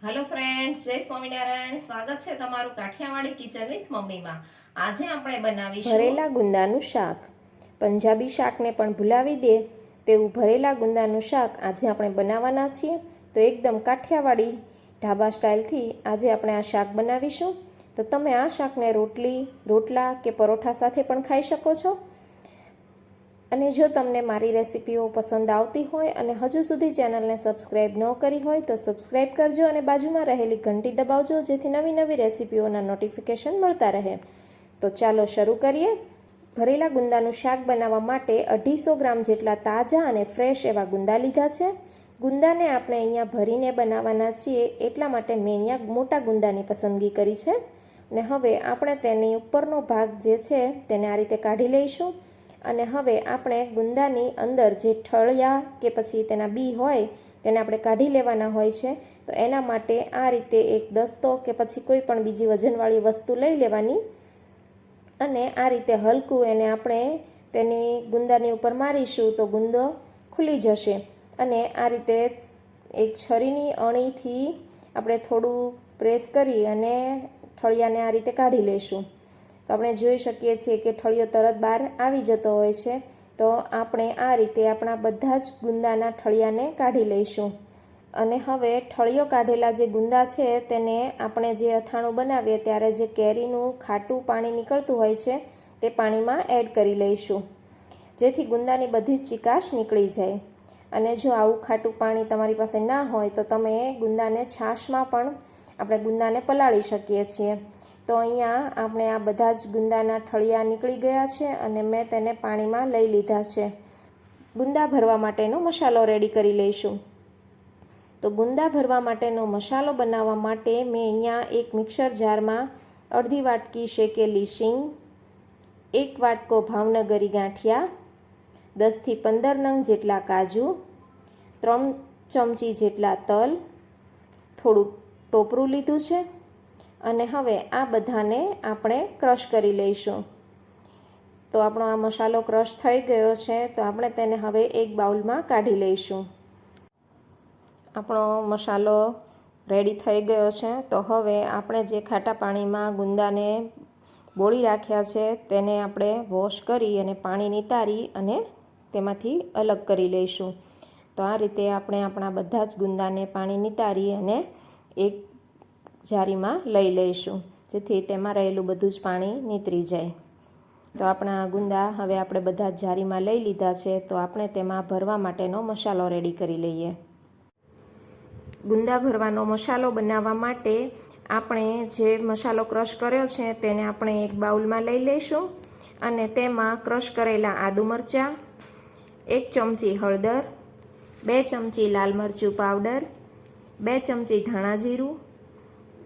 Hello friends, જય સ્વામિનારાયણ. સ્વાગત છે તમારું કાઠિયાવાડી કિચન વિથ મમ્મીમાં. આજે આપણે બનાવીશું ભરેલા ગુંદાનું શાક. પંજાબી શાકને પણ ભૂલાવી દે તેવું ભરેલા ગુંદાનું શાક આજે આપણે બનાવવાના છીએ. તો એકદમ કાઠિયાવાડી ઢાબા સ્ટાઇલથી આજે આપણે આ શાક બનાવીશું. તો તમે આ શાકને રોટલા કે પરોઠા સાથે પણ ખાઈ શકો છો. અને જો તમને મારી રેસિપીઓ પસંદ આવતી હોય અને હજુ સુધી ચેનલને સબસ્ક્રાઈબ ન કરી હોય તો સબસ્ક્રાઈબ કરજો અને બાજુમાં રહેલી ઘંટી દબાવજો, જેથી નવી નવી રેસિપીઓના નોટિફિકેશન મળતા રહે. તો ચાલો શરૂ કરીએ. ભરેલા ગુંદાનું શાક બનાવવા માટે 250 ગ્રામ જેટલા તાજા અને ફ્રેશ એવા ગુંદા લીધા છે. ગુંદાને આપણે અહીંયા ભરીને બનાવવાના છીએ, એટલા માટે મેં અહીંયા મોટા ગુંદાની પસંદગી કરી છે. અને હવે આપણે તેની ઉપરનો ભાગ જે છે તેને આ રીતે કાઢી લઈશું. અને હવે આપણે ગુંદાની અંદર જે ઠળિયા કે પછી તેના બી હોય તેને આપણે કાઢી લેવાના હોય છે. તો એના માટે આ રીતે એક દસ્તો કે પછી કોઈ પણ બીજી વજનવાળી વસ્તુ લઈ લેવાની અને આ રીતે હલકું એને આપણે તેની ગુંદાની ઉપર મારીશું તો ગુંદો ખુલી જશે. અને આ રીતે એક છરીની અણીથી આપણે થોડું પ્રેસ કરી અને ઠળિયાને આ રીતે કાઢી લઈશું. તો આપણે જોઈ શકીએ છીએ કે ઠળિયો તરત બહાર આવી જતો હોય છે. તો આપણે આ રીતે આપણા બધા જ ગુંદાના ઠળિયાને કાઢી લઈશું. અને હવે ઠળિયો કાઢેલા જે ગુંદા છે તેને આપણે જે અથાણું બનાવીએ ત્યારે જે કેરીનું ખાટું પાણી નીકળતું હોય છે તે પાણીમાં એડ કરી લઈશું, જેથી ગુંદાની બધી જ ચીકાશ નીકળી જાય. અને જો આવું ખાટું પાણી તમારી પાસે ના હોય તો તમે ગુંદાને છાશમાં પણ આપણે ગુંદાને પલાળી શકીએ છીએ. તો અહીંયા આપણે આ બધા જ ગુંદાના ઠળિયા નીકળી ગયા છે અને મેં તેને પાણીમાં લઈ લીધા છે. ગુંદા ભરવા માટેનો મસાલો રેડી કરી લઈશું. તો ગુંદા ભરવા માટેનો મસાલો બનાવવા માટે મેં અહીંયા એક મિક્સર જારમાં અડધી વાટકી શેકેલી શીંગ, 1 વાટકો ભાવનગરી ગાંઠિયા, 10 થી 15 નંગ જેટલા કાજુ, 3 ચમચી જેટલા તલ, થોડું ટોપરું લીધું છે. અને હવે આ બધાને આપણે ક્રશ કરી લઈશું. તો આપણો આ મસાલો ક્રશ થઈ ગયો છે, તો આપણે તેને હવે એક બાઉલમાં કાઢી લઈશું. આપણો મસાલો રેડી થઈ ગયો છે. તો હવે આપણે જે ખાટા પાણીમાં ગુંદાને બોળી રાખ્યા છે તેને આપણે વોશ કરી અને પાણી નિતારી અને તેમાંથી અલગ કરી લઈશું. તો આ રીતે આપણે આપણા બધા જ ગુંદાને પાણી નિતારી અને એક જારીમાં લઈ લઈશું, જેથી તેમાં રહેલું બધું જ પાણી નીતરી જાય. તો આપણા ગુંદા હવે આપણે બધા જ જારીમાં લઈ લીધા છે. તો આપણે તેમાં ભરવા માટેનો મસાલો રેડી કરી લઈએ. ગુંદા ભરવાનો મસાલો બનાવવા માટે આપણે જે મસાલો ક્રશ કર્યો છે તેને આપણે એક બાઉલમાં લઈ લઈશું અને તેમાં ક્રશ કરેલા આદુ મરચાં, 1 ચમચી હળદર, 2 ચમચી લાલ મરચું પાવડર, 2 ચમચી ધાણા જીરું,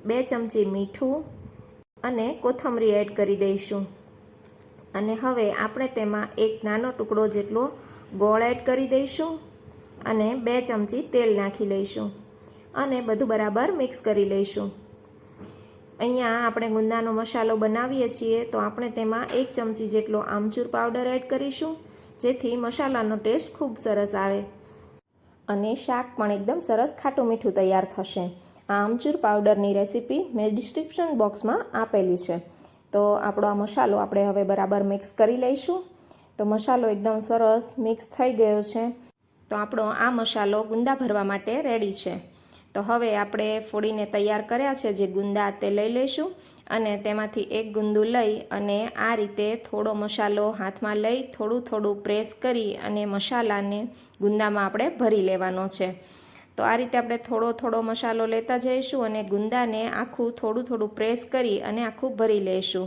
2 ચમચી મીઠું અને કોથમરી એડ કરી દઈશું. અને હવે આપણે તેમાં એક નાનો ટુકડો જેટલો ગોળ એડ કરી દઈશું અને 2 ચમચી તેલ નાખી લઈશું અને બધું બરાબર મિક્સ કરી લઈશું. અહીંયા આપણે ગુંદાનો મસાલો બનાવીએ છીએ તો આપણે તેમાં 1 ચમચી જેટલો આમચૂર પાવડર એડ કરીશું, જેથી મસાલાનો ટેસ્ટ ખૂબ સરસ આવે અને શાક પણ એકદમ સરસ ખાટું મીઠું તૈયાર થશે. આ આમચૂર પાવડરની રેસીપી મેં ડિસ્ક્રિપ્શન બોક્સમાં આપેલી છે. તો આપણો આ મસાલો આપણે હવે બરાબર મિક્સ કરી લઈશું. તો મસાલો એકદમ સરસ મિક્સ થઈ ગયો છે. તો આપણો આ મસાલો ગુંદા ભરવા માટે રેડી છે. તો હવે આપણે ફોડીને તૈયાર કર્યા છે જે ગુંદા તે લઈ લઈશું અને તેમાંથી એક ગુંદું લઈ અને આ રીતે થોડો મસાલો હાથમાં લઈ થોડું થોડું પ્રેસ કરી અને મસાલાને ગુંદામાં આપણે ભરી લેવાનો છે. તો આ રીતે આપણે થોડો થોડો મસાલો લેતા જઈશું અને ગુંદાને આખું થોડું થોડું પ્રેસ કરી અને આખું ભરી લઈશું.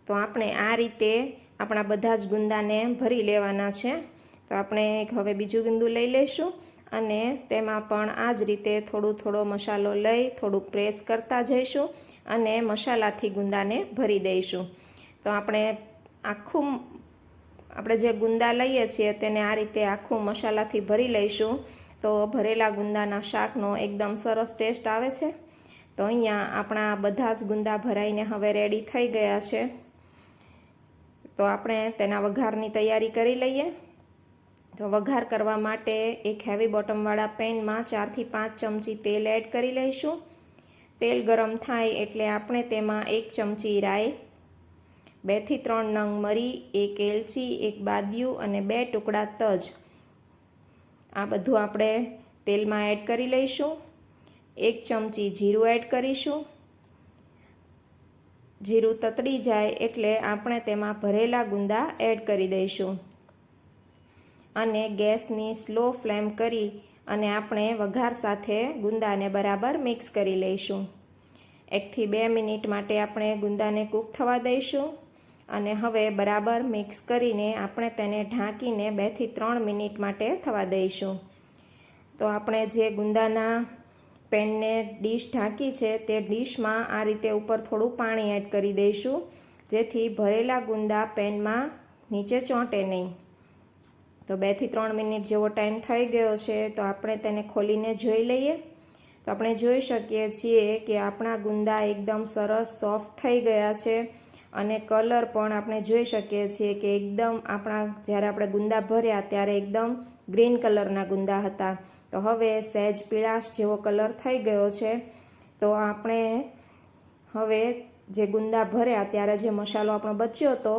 તો આપણે આ રીતે આપણા બધા જ ગુંદાને ભરી લેવાના છે. તો આપણે હવે બીજું ગુંદું લઈ લઈશું અને તેમાં પણ આ જ રીતે થોડો મસાલો લઈ થોડુંક પ્રેસ કરતા જઈશું અને મસાલાથી ગુંદાને ભરી દઈશું. તો આપણે જે ગુંદા લઈએ છીએ તેને આ રીતે આખું મસાલાથી ભરી લઈશું. તો ભરેલા ગુંદાના શાકનો એકદમ સરસ ટેસ્ટ આવે છે. તો અહીંયા આપણા બધા જ ગુંદા ભરાઈને હવે રેડી થઈ ગયા છે. તો આપણે તેના વઘારની તૈયારી કરી લઈએ. તો વઘાર કરવા માટે એક હેવી બોટમવાળા પેનમાં 4 થી 5 ચમચી તેલ એડ કરી લઈશું. તેલ ગરમ થાય એટલે આપણે તેમાં 1 ચમચી રાઈ, 2 થી 3 નંગ મરી, 1 એલચી, 1 બાદિયું અને 2 ટુકડા તજ, આ બધું આપણે તેલમાં એડ કરી લઈશું. 1 ચમચી જીરું એડ કરીશું. જીરું તતડી જાય એટલે આપણે તેમાં ભરેલા ગુંદા એડ કરી દઈશું અને ગેસની સ્લો ફ્લેમ કરી અને આપણે વઘાર સાથે ગુંદાને બરાબર મિક્સ કરી લઈશું. 1 થી 2 મિનિટ માટે આપણે ગુંદાને કૂક થવા દઈશું અને હવે બરાબર મિક્સ કરીને આપણે તેને ઢાંકીને 2 થી 3 મિનિટ માટે થવા દઈશું. તો આપણે જે ગુંદાના પેનને ડીશ ઢાંકી છે તે ડીશમાં આ રીતે ઉપર થોડું પાણી એડ કરી દઈશું, જેથી ભરેલા ગુંદા પેનમાં નીચે ચોંટે નહીં. તો 2 થી 3 મિનિટ જેવો ટાઈમ થઈ ગયો છે, તો આપણે તેને ખોલીને જોઈ લઈએ. તો આપણે જોઈ શકીએ છીએ કે આપણા ગુંદા એકદમ સરસ સોફ્ટ થઈ ગયા છે અને કલર પણ આપણે જોઈ શકીએ છીએ કે એકદમ જ્યારે આપણે ગુંદા ભર્યા ત્યારે એકદમ ગ્રીન કલરના ગુંદા હતા. તો હવે સહેજ પીળાશ જેવો કલર થઈ ગયો છે. તો આપણે હવે જે ગુંદા ભર્યા ત્યારે જે મસાલો આપણો બચ્યો હતો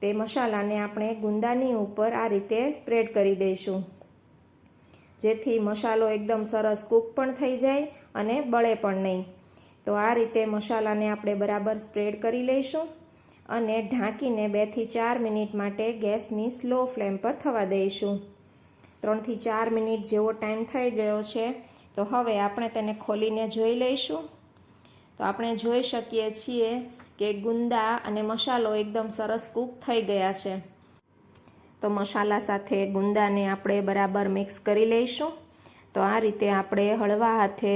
તે મસાલાને આપણે ગુંદાની ઉપર આ રીતે સ્પ્રેડ કરી દઈશું, જેથી મસાલો એકદમ સરસ કૂક પણ થઈ જાય અને બળે પણ નહીં. તો આ રીતે મસાલાને આપણે બરાબર સ્પ્રેડ કરી લઈશું અને ઢાંકીને 2 થી 4 મિનિટ માટે ગેસની સ્લો ફ્લેમ પર થવા દઈશું. 3 થી 4 મિનિટ જેવો ટાઈમ થઈ ગયો છે. તો હવે આપણે તેને ખોલીને જોઈ લઈશું. તો આપણે જોઈ શકીએ છીએ કે ગુંદા અને મસાલો એકદમ સરસ કૂક થઈ ગયા છે. તો મસાલા સાથે ગુંદાને આપણે બરાબર મિક્સ કરી લઈશું. તો આ રીતે આપણે હળવા હાથે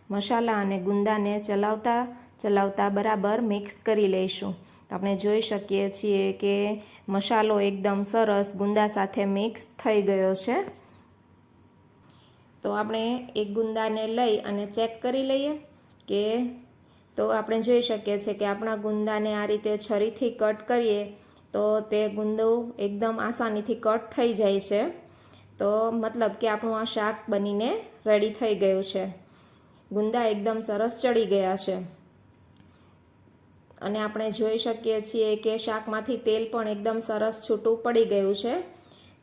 મસાલા અને ગુંદાને ચલાવતા બરાબર મિક્સ કરી લઈશું. તો આપણે જોઈ શકીએ છીએ કે મસાલો એકદમ સરસ ગુંદા સાથે મિક્સ થઈ ગયો છે. તો આપણે એક ગુંદાને લઈ અને ચેક કરી લઈએ કે તો આપણે જોઈ શકીએ છીએ કે આપણા ગુંદાને આ રીતે છરીથી કટ કરીએ તો તે ગુંદો એકદમ આસાનીથી કટ થઈ જાય છે. તો મતલબ કે આપણું આ શાક બનીને રેડી થઈ ગયું છે. ગુંદા એકદમ સરસ ચડી ગયા છે અને આપણે જોઈ શકીએ છીએ કે શાકમાંથી તેલ પણ એકદમ સરસ છૂટું પડી ગયું છે.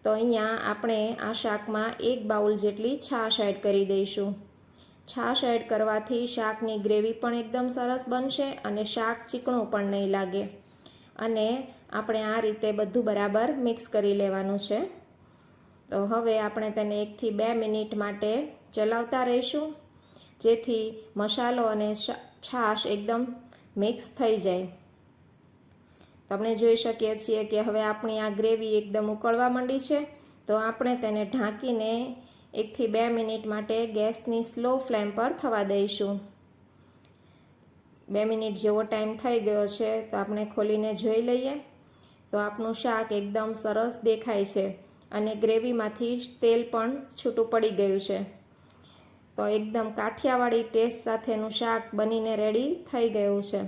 તો અહીંયા આપણે આ શાકમાં 1 બાઉલ જેટલી છાશ એડ કરી દઈશું. છાશ એડ કરવાથી શાકની ગ્રેવી પણ એકદમ સરસ બનશે અને શાક ચીકણું પણ નહીં લાગે. અને આપણે આ રીતે બધું બરાબર મિક્સ કરી લેવાનું છે. તો હવે આપણે તેને 1 થી 2 મિનિટ માટે ચલાવતા રહીશું, જેથી મસાલો અને છાશ એકદમ મિક્સ થઈ જાય. તો આપણે જોઈ શકીએ છીએ કે હવે આપણી આ ગ્રેવી એકદમ ઉકળવા માંડી છે. તો આપણે તેને ઢાંકીને 1 થી 2 મિનિટ માટે ગેસની સ્લો ફ્લેમ પર થવા દઈશું. 2 મિનિટ જેવો ટાઈમ થઈ ગયો છે. તો આપણે ખોલીને જોઈ લઈએ. તો આપણું શાક એકદમ સરસ દેખાય છે અને ગ્રેવીમાંથી તેલ પણ છૂટું પડી ગયું છે. તો એકદમ કાઠિયાવાડી ટેસ્ટ સાથેનું શાક બનીને રેડી થઈ ગયું છે.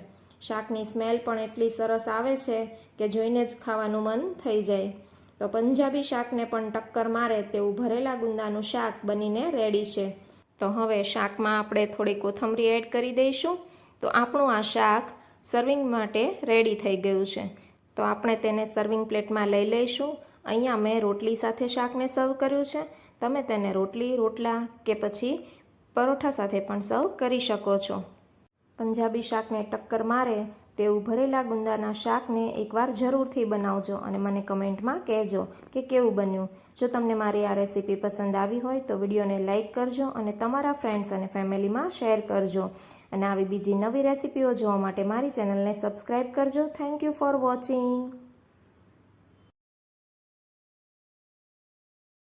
શાકની સ્મેલ પણ એટલી સરસ આવે છે કે જોઈને જ ખાવાનું મન થઈ જાય. તો પંજાબી શાકને પણ ટક્કર મારે તેવું ભરેલા ગુંદાનું શાક બનીને રેડી છે. તો હવે શાકમાં આપણે થોડી કોથમરી એડ કરી દઈશું. તો આપણું આ શાક સર્વિંગ માટે રેડી થઈ ગયું છે. તો આપણે તેને સર્વિંગ પ્લેટમાં લઈ લઈશું. અહીંયા મેં રોટલી સાથે શાકને સર્વ કર્યું છે. તમે તેને રોટલી, રોટલા કે પછી પરોઠા સાથે પણ સર્વ કરી શકો છો. પંજાબી શાકને ટક્કર મારે તેવું ભરેલા ગુંદાના શાકને એકવાર જરૂરથી બનાવજો અને મને કમેન્ટમાં કહેજો કે કેવું બન્યું. જો તમને મારી આ રેસીપી પસંદ આવી હોય તો વિડીયોને લાઇક કરજો અને તમારા ફ્રેન્ડ્સ અને ફેમિલીમાં શેર કરજો. અને આવી બીજી નવી રેસીપીઓ જોવા માટે મારી ચેનલને સબસ્ક્રાઈબ કરજો. Thank you for watching.